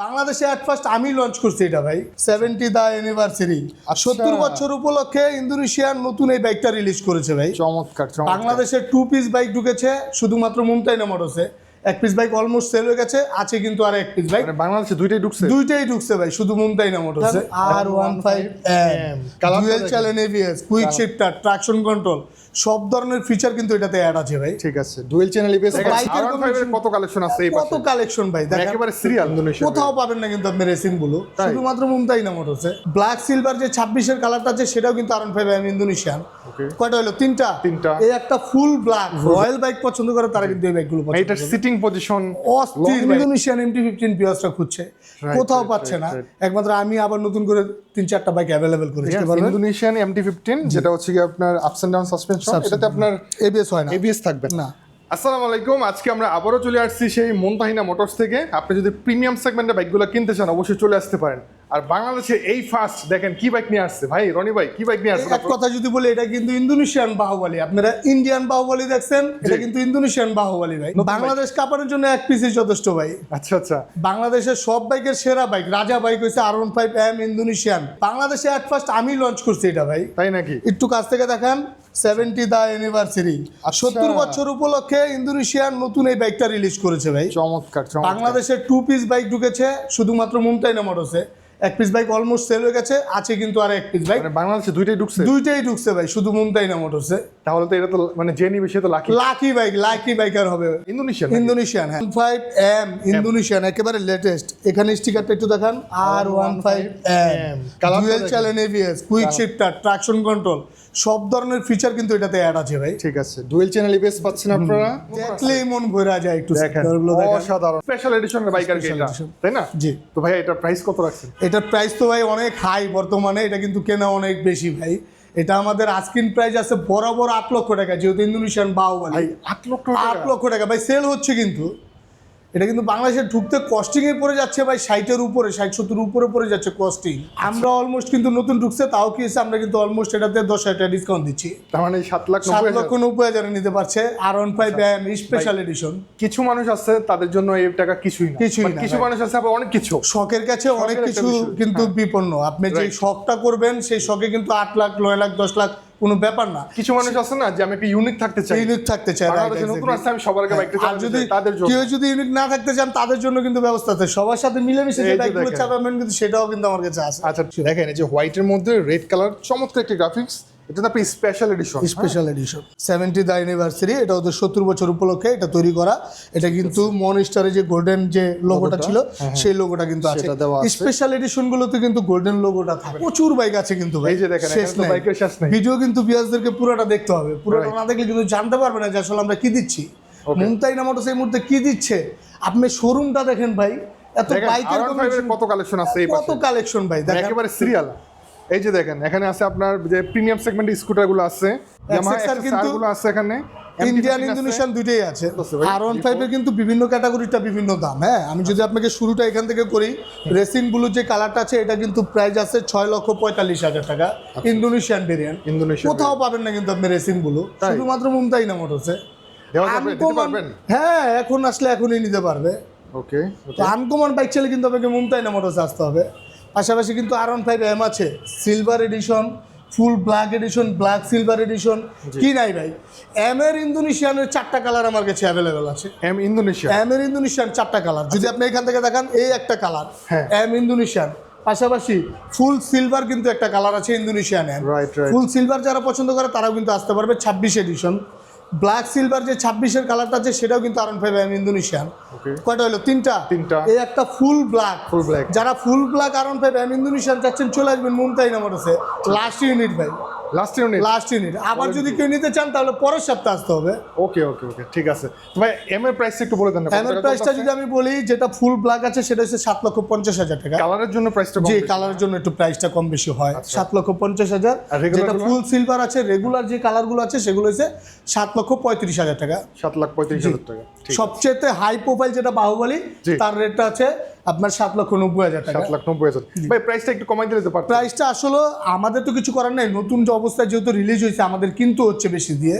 বাংলাদেশে at first আমি launch করছি এটা ভাই 70 দা অ্যানিভার্সারি আর 70 বছর উপলক্ষে ইন্দোনেশিয়ার নতুন এই বাইকটা রিলিজ করেছে ভাই। চমৎকার। বাংলাদেশে 2 পিস বাইক ঢুকেছে শুধুমাত্র মুমতাইনা মোটরসে। এক পিস বাইক অলমোস্ট সেল হয়ে গেছে, আছে কিন্তু আর এক পিস বাইক মানে বাংলাদেশে দুইটাই ঢুকছে ভাই, শুধু মুমতাইনা মোটরসে। R15M dual channel ABS, quick shifter, traction control, সব ধরনের ফিচার কিন্তু এটাতে অ্যাড আছে ভাই। ঠিক আছে, ডুয়াল চ্যানেল ABS। বাইকের কত কালেকশন আছে এই পাশে? কত কালেকশন ভাই, দেখেন একেবারে সিরিয়াল। ইন্দোনেশিয়া কোথাও পাবেন না কিন্তু আপনি রেসিং গুলো, শুধুমাত্র মুমতাইনা মোটরসে। ব্ল্যাক সিলভার যে 26 এর কালারটা আছে সেটাও কিন্তু R15M ইন্দোনেশিয়ান। কয়টা হলো? তিনটা। এই একটা ফুল ব্ল্যাক রয়্যাল বাইক পছন্দ করে তারা কিন্তু এই বাইকগুলো পছন্দ করে। এটা সিটিং পজিশন অস্থির ইন্দোনেশিয়ান MT-15 পিয়াসটা খুঁজছে, কোথাও পাচ্ছে না। একমাত্র আমি আবার নতুন করে 3-4টা বাইক अवेलेबल করেছি। ইন্দোনেশিয়ান MT-15 যেটা হচ্ছে কি আপনার আপস এন্ড ডাউন সাসপেনশন, এটাতে আপনার ABS হয় না, ABS থাকবে না। আসসালামু আলাইকুম, আজকে আমরা আবারও চলে আসছি সেই মুমতাহিনা মোটরস থেকে। আপনি যদি প্রিমিয়াম সেগমেন্টের বাইকগুলো কিনতে চান অবশ্যই চলে আসতে পারেন। আর বাংলাদেশে এই ফার্স্ট দেখেন কি বাইক নিয়ে আসছে ভাই, রনি ভাই কি বাইক নিয়ে আসছে? এক কথা যদি বলি, এটা কিন্তু ইন্দোনেশিয়ান বাহুবলী। আপনারা ইন্ডিয়ান বাহুবলী দেখছেন, এটা কিন্তু ইন্দোনেশিয়ান বাহুবলী ভাই। বাংলাদেশ কাপানোর জন্য এক পিসই যথেষ্ট ভাই। আচ্ছা আচ্ছা, বাংলাদেশের সব বাইকের সেরা বাইক, রাজা বাইক হচ্ছে R15M ইন্দোনেশিয়ান। বাংলাদেশে এট ফার্স্ট আমি লঞ্চ করছি এটা ভাই। তাই নাকি? একটু কাছ থেকে দেখান। 70 দা অ্যানিভার্সারি 70 বছর উপলক্ষে ইন্দোনেশিয়ার নতুন এই বাইকটা রিলিজ করেছে ভাই। চমৎকার। বাংলাদেশে 2 পিস বাইক ঢুকেছে শুধুমাত্র মুমতাইনা মোটরসে। এক পিস বাইক অলমোস্ট সেল হয়ে গেছে, আছে কিন্তু আর এক পিস বাইক। মানে বাংলাদেশে দুইটাই ঢুকছে ভাই, শুধু মুমতাইনা মোটরসে। তাহলে তো এটা তো মানে যে নিবে সে তো লাকি বাইকার হবে। ইন্দোনেশিয়ান 15M ইন্দোনেশিয়ান, একেবারে লেটেস্ট। এখানে স্টিকারটা একটু দেখান, R15M dual channel ABS, quick shifter, traction control, সব ধরনের ফিচার কিন্তু এটাতে অ্যাড আছে ভাই। ঠিক আছে, ডুয়াল চ্যানেল ABS পাচ্ছেন আপনারা, দেখলেই মন ভরে যায়। একটু অসাধারণ স্পেশাল এডিশনের বাইক আর কি এটা, তাই না? জি। তো ভাই এটা প্রাইস কত রাখছেন? এটার প্রাইস তো ভাই অনেক হাই বর্তমানে, এটা কিন্তু কেনা অনেক বেশি ভাই। এটা আমাদের আস্কিং প্রাইস আছে বরাবর 8 লক্ষ টাকা, যেহেতু ইন্দোনেশিয়ান বাহুবলী। 8 লক্ষ টাকা ভাই সেল হচ্ছে, কিন্তু এটা কিন্তু বাংলাদেশে ঢুকতে কস্টিং এ পড়ে যাচ্ছে ভাই 60-এর উপরে, 60-70 উপরে পড়ে যাচ্ছে কস্টিং। আমরা অলমোস্ট কিন্তু নতুন ঢুকছে, তাও কি হচ্ছে আমরা কিন্তু অলমোস্ট এটাতে 10,000 টাকা ডিসকাউন্ট দিচ্ছি। তার মানে 7,90,000 নিতে পারছে। R15M special edition. কিছু মানুষ আছে তাদের জন্য এই টাকা কিছুই না, কিছু মানুষ আছে আবার অনেক কিছু শখের কাছে অনেক কিছু কিন্তু বিপন্ন। আপনি যে শখটা করবেন সেই শখে কিন্তু 8 লাখ 9 লাখ 10 লাখ কোনো ব্যাপার না। কিছু মানুষ আছে না যে আমি একটু ইউনিক থাকতে চাই, নতুন আসছে আমি সবার আগে বাইকটা চালাতে চাই, তাদের জন্য। কেউ যদি ইউনিক না থাকতে চান তাদের জন্য কিন্তু ব্যবস্থা আছে, সবার সাথে মিলেমিশে যে বাইকগুলো চালাবেন কিন্তু সেটাও কিন্তু আমার কাছে আছে। আচ্ছা দেখেন, এই যে হোয়াইটের মধ্যে রেড কালার, চমৎকার একটি গ্রাফিক্স। এটা তো স্পেশাল এডিশন 70 দা অ্যানিভার্সারি, এটা ওদের 70 বছর উপলক্ষে এটা তৈরি করা। এটা কিন্তু মনস্টারে যে গোল্ডেন যে লোগোটা ছিল সেই লোগোটা কিন্তু আছে। স্পেশাল এডিশন গুলোতে কিন্তু গোল্ডেন লোগোটা থাকে। প্রচুর বাইক আছে কিন্তু ভাই, এই যে দেখেন এখানে তো বাইকের শেষ নাই। ভিডিও কিন্তু ভিউয়ারদেরকে পুরোটা দেখতে হবে, পুরোটা না দেখলে কিন্তু জানতে পারবে না যে আসলে আমরা কি দিচ্ছি। মুমতাইনা মোটরস এই মুহূর্তে কি দিচ্ছে। আপনি শোরুমটা দেখেন ভাই, এত বাইকের কত কালেকশন আছে এই পাশে, কত কালেকশন ভাই, দেখেন একেবারে সিরিয়াল। এই যে দেখেন এখানে আছে আপনার যে প্রিমিয়াম সেগমেন্টের স্কুটার গুলো আছে, ইয়ামাহা এক্সআর গুলো আছে, এখানে ইন্ডিয়ান ইন্দোনেশিয়ান দুইটাই আছে। R15 এর কিন্তু বিভিন্ন ক্যাটাগরিটা বিভিন্ন দাম। হ্যাঁ, আমি যদি আপনাকে শুরুটা এখান থেকে করি, রেসিং ব্লু যে কালারটা আছে এটা কিন্তু প্রাইস আছে 6,45,000 টাকা ইন্দোনেশিয়ান ভেরিয়েন্ট। কোথাও পাবেন না কিন্তু আপনি রেসিং ব্লু, শুধুমাত্র মুমতাইনা মোটরসে। হ্যাঁ, এখন আসলে এখনই নিতে পারবে। ওকে, আনকমন বাইক চাইলে কিন্তু আপনাকে মুমতাইনা মোটরসে আসতে হবে। পাশাপাশি কিন্তু R15M আছে silver addition, full black addition, black silver addition, কি নাই ভাই। M এর ইন্দোনেশিয়ানের 4টা কালার আমার কাছে অ্যাভেলেবেল আছে। M এর ইন্দোনেশিয়ান 4টা কালার, যদি আপনি এখান থেকে দেখান এই একটা কালার M ইন্দোনেশিয়ান। পাশাপাশি ফুল সিলভার কিন্তু একটা কালার আছে ইন্দোনেশিয়ান M। ফুল সিলভার যারা পছন্দ করে তারাও কিন্তু আসতে পারবে। 26 এডিশন ব্ল্যাক সিলভার যে 26-এর কালারটা আছে সেটাও কিন্তু R15M ইন্দোনেশিয়ান। কয়টা হলো? তিনটা। এই একটা ফুল ব্ল্যাক। যারা ফুল ব্ল্যাক R15M ইন্দোনেশিয়ান চাচ্ছেন চলে আসবেন মুমতাইনা মোটরসে। লাস্ট ইউনিট ভাই, লাস্ট ইউনিট। আবার যদি কেউ নিতে চান তাহলে পরের সপ্তাহে আসতে হবে। ওকে, ঠিক আছে। ভাই এম এর প্রাইস একটু বলে দেন না। এম এর প্রাইসটা যদি আমি বলি, যেটা ফুল ব্ল্যাক আছে সেটা হচ্ছে 7,50,000 টাকা। কালারের জন্য প্রাইসটা কম, জি কালারের জন্য একটু প্রাইসটা কম বেশি হয়। 7,50,000। যেটা ফুল সিলভার আছে, রেগুলার যে কালারগুলো আছে সেগুলো হচ্ছে 7,35,000 টাকা। 7,35,000 টাকা। সবচেয়ে হাই প্রোফাইল যেটা বাহুবলী, তার রেটটা আছে আপনার 7,90,000 টাকা। 7,90,000। ভাই প্রাইসটা একটু কমাই দিলে তো পারতেন। প্রাইসটা আসলে আমাদের তো কিছু করার নাই, নতুন যে অবস্থায় যেহেতু রিলিজ হয়েছে আমাদের কিন্তু হচ্ছে বেশি দিয়ে।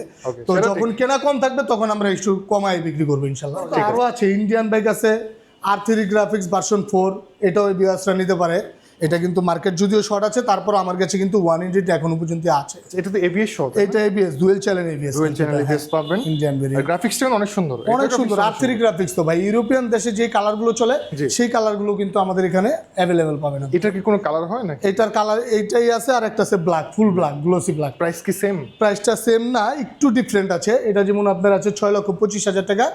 তো যখন কেনা কম থাকবে তখন আমরা একটু কমাই বিক্রি করবো ইনশাল্লাহ। আরও আছে ইন্ডিয়ান বাইক আছে, R3 গ্রাফিক্স ভার্সন 4, এটাও এই ভিউয়ার্সরা নিতে পারে। এটা কিন্তু মার্কেট যদিও শর্ট আছে, তারপর আমার কাছে কিন্তু 180 এখনো পর্যন্ত আছে। এটা তো এবিএস সহ, এটা ABS dual channel ABS, dual channel ABS পাবেন। ইন্ডিয়ান ভেরিয়েন্ট, আর গ্রাফিক্সটা অনেক সুন্দর, অনেক সুন্দর। R3 গ্রাফিক্স তো ভাই ইউরোপিয়ান দেশে যে কালারগুলো চলে জি। সেই কালারগুলো কিন্তু আমাদের এখানে অ্যাভেলেবেল পাবেন। এটা কি কোনো কালার হয় নাকি? এটার কালার এইটাই আছে, আর একটা আছে black, full black, glossy black. Price কি সেম? প্রাইসটা সেম না, একটু ডিফারেন্ট আছে। এটা যেমন আপনার আছে 6,25,000 টাকা,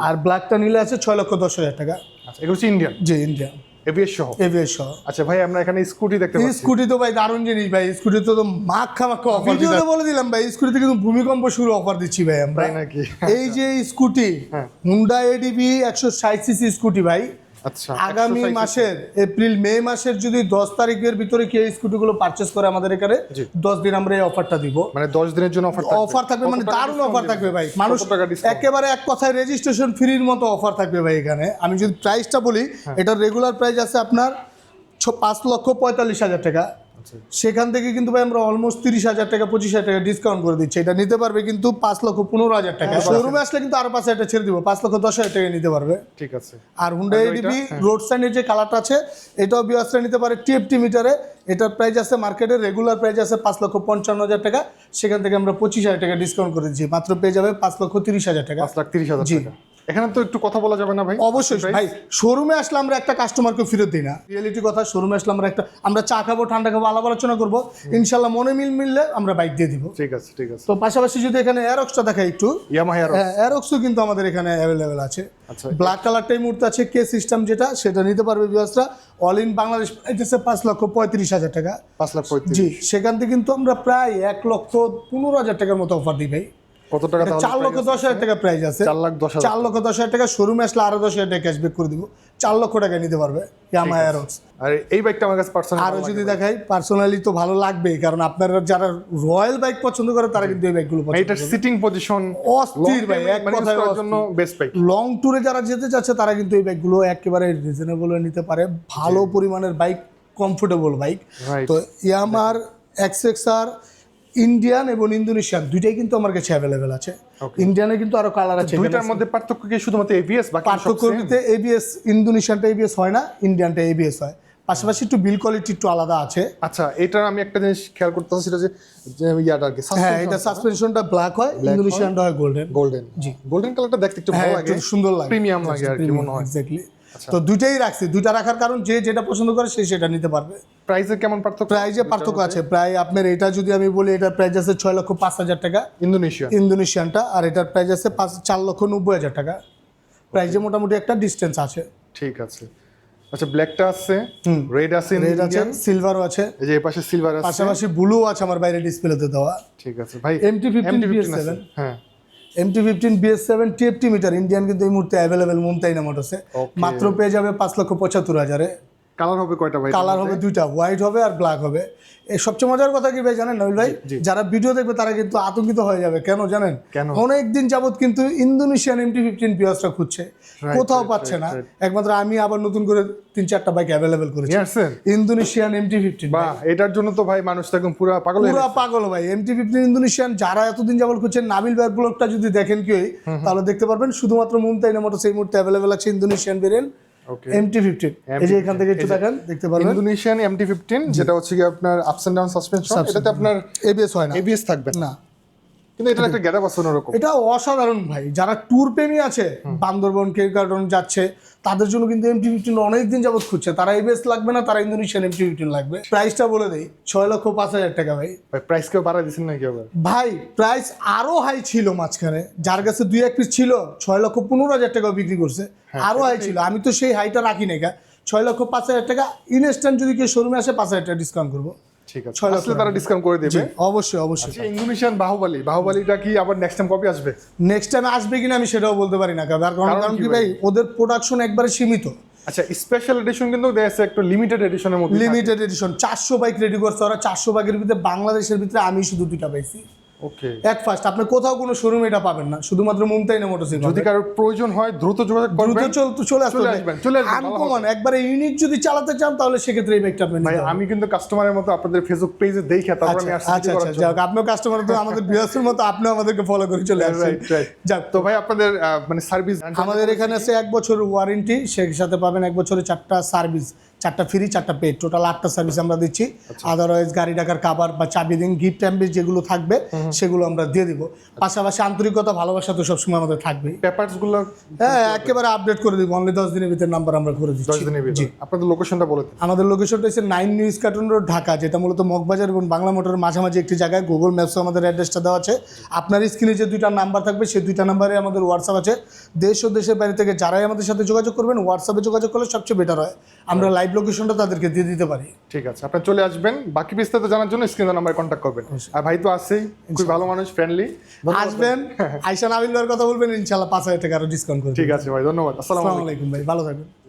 আর ব্ল্যাকটা নিলে আছে 6,10,000 টাকা। আচ্ছা, এগুলো হচ্ছে ইন্ডিয়ান জি, ইন্ডিয়ান এবিএস সহ। এভিএস সহ। আচ্ছা ভাই, আমরা এখানে স্কুটি দেখতে পাচ্ছি। স্কুটি তো ভাই দারুণ জিনিস ভাই, স্কুটি তো মাখা অফার। ভিডিওতে বলে দিলাম ভাই, স্কুটিতে কিন্তু ভূমিকম্প শুরু অফার দিচ্ছি ভাই আমরা। তাই নাকি? এই যে স্কুটি হ্যাঁ। হুন্ডা এডিবি 160 সিসি স্কুটি ভাই, আচ্ছা, আগামী মাসের এপ্রিল মে মাসের যদি 10 তারিখের ভিতরে কি এই স্কুটিগুলো পারচেস করে আমাদের এখানে, জি। 10 দিন আমরা এই অফারটা দিব। মানে 10 দিনের জন্য অফার থাকবে, মানে দারুণ অফার থাকবে ভাই। মানুষ discount? একেবারে এক কথায় রেজিস্ট্রেশন ফ্রির মতো অফার থাকবে ভাই এখানে। আমি যদি প্রাইসটা বলি, এটার রেগুলার প্রাইস আছে আপনার 5,45,000 টাকা। সেখান থেকে কিন্তু ভাই আমরা অলমোস্ট 30,000 টাকা 25,000 টাকা ডিসকাউন্ট করে দিচ্ছি। এটা নিতে পারবে কিন্তু 5,15,000 টাকা। শোরুমে আসলে কিন্তু আরো 5,000 টাকা ছেড়ে দিব, 5,10,000 টাকা নিতে পারবে। ঠিক আছে। আর হুন্ডা এডিবি রোড সাইডের যে কালারটা আছে, এটাও বিয়াসরা নিতে পারে টিএফটি মিটারে। এটার প্রাইস আছে মার্কেটের রেগুলার প্রাইস আছে 5,55,000 টাকা, সেখান থেকে আমরা 25,000 টাকা ডিসকাউন্ট করে দিচ্ছি, মাত্র পেয়ে যাবে 5,30,000 টাকা। 5,30,000 জি। টাকা। এখানে তো একটু কথা বলা যাবে না ভাই? অবশ্যই ভাই, শোরুমে আসলে আমরা একটা কাস্টমারকে ফেরত দিই না, রিয়েলিটি কথা। শোরুমে আসলে আমরা চা খাবো, ঠান্ডা খাবো, আলাপ আলোচনা করবো, ইনশাল্লাহ মনে মিললে আমরা বাইক দিয়ে দিব। ঠিক আছে, ঠিক আছে। তো পাশাপাশি যদি এখানে অ্যারক্সটা দেখাই একটু, ইয়ামাহা এরো। অ্যারক্সও কিন্তু আমাদের এখানে অ্যাভেলেবেল আছে। আচ্ছা, ব্ল্যাক কালারটাই মুহূর্তে আছে, কে সিস্টেম যেটা, সেটা নিতে পারবে ভিউয়ার্সরা। অল ইন বাংলাদেশ প্রাইস 5,35,000 টাকা। 5,35,000। জি, সেখান থেকে কিন্তু আমরা প্রায় 1,15,000 টাকার মতো অফার দিই ভাই। কত টাকা? 4,10,000 টাকা প্রাইস আছে। 4,10,000। 4,10,000 টাকা। শোরুমে আসলে আরো 10,000 টাকা ক্যাশব্যাক করে দিব, 4 লক্ষ টাকা নিতে পারবে ইয়ামাহা অ্যারক্স। আর এই বাইকটা আমার কাছে পার্সোনালি আরো যদি দেখাই, পার্সোনালি তো ভালো লাগবেই, কারণ আপনারা যারা রয়্যাল বাইক পছন্দ করে তারা কিন্তু এই বাইকগুলো পছন্দ এটা সিটিং পজিশন অস্থির ভাই, এক কথায় জন্য বেস্ট বাইক। লং ট্যুরে যারা যেতে চাচ্ছে তারা কিন্তু এই বাইকগুলো একেবারে রিজনেবল নিতে পারে। ভালো পরিমাণের বাইক, কমফোর্টেবল বাইক। Right. তো ইয়ামাহার এক্সএক্সআর ইন্ডিয়ান এবং ইন্দোনেশিয়ান দুইটাই কিন্তু আমার কাছে অ্যাভেলেবেল আছে। ইন্ডিয়ানে কিন্তু আরো কালার আছে। দুইটার মধ্যে পার্থক্য কি শুধুমাত্র এবিএস? বাকি পার্থক্য বলতে এবিএস, ইন্দোনেশিয়ানটা এবিএস হয় না, ইন্ডিয়ানটা এবিএস হয়। পাশাপাশি একটু বিল কোয়ালিটি একটু আলাদা আছে। আচ্ছা, এটার আমি একটা জিনিস খেয়াল করতেছি, সেটা যে ইয়াটা আর কি, হ্যাঁ, এটা সাসপেনশনটা ব্ল্যাক হয়, ইন্দোনেশিয়ানটা হয় গোল্ডেন। গোল্ডেন। জি, গোল্ডেন কালারটা দেখতে একটু ভালো লাগে, সুন্দর লাগে, প্রিমিয়াম লাগে আর কি মনে হয়। এক্স্যাক্টলি। তো দুইটাই রাখছি, দুইটা রাখার কারণ যে যেটা পছন্দ করে সে সেটা নিতে পারবে। প্রাইসের কেমন পার্থক্য? প্রাইজে পার্থক্য আছে প্রায়। আপনার এটা যদি আমি বলি, এটার প্রাইস আছে 6,05,000 টাকা ইন্দোনেশিয়া, ইন্দোনেশিয়ানটা, আর এটার প্রাইস আছে 4,90,000 টাকা। প্রাইজে মোটামুটি একটা ডিস্টেন্স আছে। ঠিক আছে। আচ্ছা, ব্ল্যাকটা আছে, রেড আছে, রেড আছে, সিলভারও আছে, এই যে এই পাশে সিলভার আছে, পাশাপাশি ব্লু আছে আমার বাইরে ডিসপ্লেতে দেওয়া। ঠিক আছে ভাই। MT-15 BS7, হ্যাঁ, MT-15 BS7 TFT metre Indian কিন্তু এই মুহূর্তে অ্যাভেলেবেল মুমতাইনা মোটরসে। মাত্র পেয়ে যাবে 5,75,000-এ। কালার হবে কয়টা ভাই? কালার হবে দুইটা, হোয়াইট হবে আর ব্ল্যাক হবে। এই সবচেয়ে মজার কথা কি ভাই জানেন নবীল ভাই, যারা ভিডিও দেখবে তারা কিন্তু আতঙ্কিত হয়ে যাবে। কেন জানেন? কেন? অনেক দিন যাবত কিন্তু ইন্দোনেশিয়ান MT-15 পিয়াসটা খুঁজছে, কোথাও পাচ্ছে না। একমাত্র আমি আবার নতুন করে 3-4টা বাইক অ্যাভেলেবেল করেছি ইন্দোনেশিয়ান MT-15। বাহ, এটার জন্য তো ভাই মানুষ তো একদম পুরো পাগল হয়ে পুরো পাগল ভাই। MT-15 ইন্দোনেশিয়ান যারা এতদিন যাবত খুঁজছেন, নাবিল ভাইয়ের ব্লগটা যদি দেখেন কি তাহলে দেখতে পারবেন, শুধুমাত্র মুমতাইনা মোটরস এই মুহূর্তে অ্যাভেলেবেল আছে ইন্দোনেশিয়ান ভেরিয়েন্ট MT-15। এই যে এখান থেকে একটু দেখেন, দেখতে পারবেন ইন্দোনেশিয়ান MT-15, যেটা হচ্ছে কি আপনার আপস এন্ড ডাউন সাসপেনশন। এটাতে আপনার এবিএস হয় না, এবিএস থাকবে না। কিন্তু এটা একটা গেটআপ আছে অন্যরকম। এটা অসাধারণ ভাই। যারা ট্যুর প্রেমী আছে, বান্দরবন, কেরকাটন যাচ্ছে, তাদের জন্য কিন্তু MT-15 অনেকদিন যাবত খুঁজছে। তারা এবিএস লাগবে না, তারা ইন্দোনেশিয়ান MT-15 লাগবে। প্রাইসটা বলে দেই, 6,05,000 টাকা ভাই। ভাই প্রাইস কেউ বাড়াই দিচ্ছেন নাকি আবার? ভাই প্রাইস আরো হাই ছিল মাঝখানে, যার কাছে 2-1 পিস ছিল 6,15,000 টাকা বিক্রি করছে, আরো হাই ছিল। আমি তো সেই হাইটা রাখি না, 6,05,000 টাকা। ইনস্ট্যান্ট যদি কেউ শোরুমে আসে 5,000 টাকা ডিসকাউন্ট করবো। ঠিক আছে, আসলে তারা ডিসকাউন্ট করে দেবে। অবশ্যই অবশ্যই। ইন্দোনেশিয়ান বাহুবলীটা কি আবার নেক্সট টাইম কবে আসবে? নেক্সট টাইম আসবে কিনা আমি সেটাও বলতে পারি না, কারণ কি ভাই, ওদের প্রোডাকশন একবারে সীমিত। আচ্ছা, স্পেশাল এডিশন কিন্তু দেখাচ্ছে একটু লিমিটেড এডিশনের মধ্যে। লিমিটেড এডিশন 400 বাইক রেডি করছে ওরা। 400 বাইকের ভিতরে বাংলাদেশের ভিতরে আমি শুধু 2টা পাইছি। ওকে। এক ফার্স্ট আপনি কোথাও কোনো শোরুমে এটা পাবেন না, শুধুমাত্র মুমতাহিনা মোটরসাইকেল। যদি কারোর প্রয়োজন হয় দ্রুত যোগাযোগ করবেন, চলে আসবেন, চলে আসবেন। আনকমন একবারে ইউনিক যদি চালাতে চান তাহলে সেক্ষেত্রে এই বাইকটা আপনি ভাই নিতে আমি কিন্তু কাস্টমারের মতো আপনাদের ফেসবুক পেজে দেখে তারপর আমি আসছি আচ্ছা আচ্ছা যাক, আপনিও কাস্টমার তো আমাদের ভিউয়ার্সের মতো আপনিও আমাদেরকে ফলো করে চলে আসছেন। যাক, তো ভাই আপনাদের মানে সার্ভিস আমাদের এখানে আছে 1 বছর ওয়ারেন্টি, সেই সাথে পাবেন 1 বছরে 4টা সার্ভিস, 4টা ফ্রি 4টা পেড, টোটাল 8টা সার্ভিস আমরা দিচ্ছি। আদারওয়াইজ গাড়ি টাকার কাভার বা চাবি দিন গিফট ট্যাম্বিস যেগুলো থাকবে সেগুলো আমরা দিয়ে দিব। পাশাপাশি আন্তরিকতা ভালোবাসা তো সবসময় আমাদের থাকবে। পেপারস গুলো হ্যাঁ একেবারে আপডেট করে দিব, অনলি 10 দিনের ভিতরে নাম্বার আমরা করে 10 দিচ্ছি। দিনের ভিতরে। আপনাদের লোকেশনটা বলে দিন। আমাদের লোকেশনটা হচ্ছে 9 নিউজ কার্টুন রোড ঢাকা, যেটা মূলত মগবাজার এবং বাংলা মোটরের মাঝামাঝি একটি জায়গায়। গুগল ম্যাপসে আমাদের অ্যাড্রেসটা দেওয়া আছে। আপনার স্ক্রিনে যে 2টা নাম্বার থাকবে সেই 2টা নাম্বারে আমাদের হোয়াটসঅ্যাপ আছে। দেশ ও দেশের বাইরে থেকে যারাই আমাদের সাথে যোগাযোগ করবেন হোয়াটসঅ্যাপে যোগাযোগ করলে সবচেয়ে বেটার হয়, আমরা লাইভ লোকেশনটা তাদেরকে দিয়ে দিতে পারি। ঠিক আছে, আপনি চলে আসবেন। বাকি বিস্তারিত জানার জন্য স্ক্রিনের নাম্বারে কন্ট্যাক্ট করবেন। আর ভাই তো আছেই, খুব ভালো মানুষ, ফ্রেন্ডলি। আসবেন, আইসা নাবিল ভাইয়ের কথা বলবেন, ইনশাআল্লাহ 5000 টাকা আরো ডিসকাউন্ট করে। ঠিক আছে ভাই, ধন্যবাদ। আসসালামু আসসালামু আলাইকুম ভাই, ভালো থাকবেন।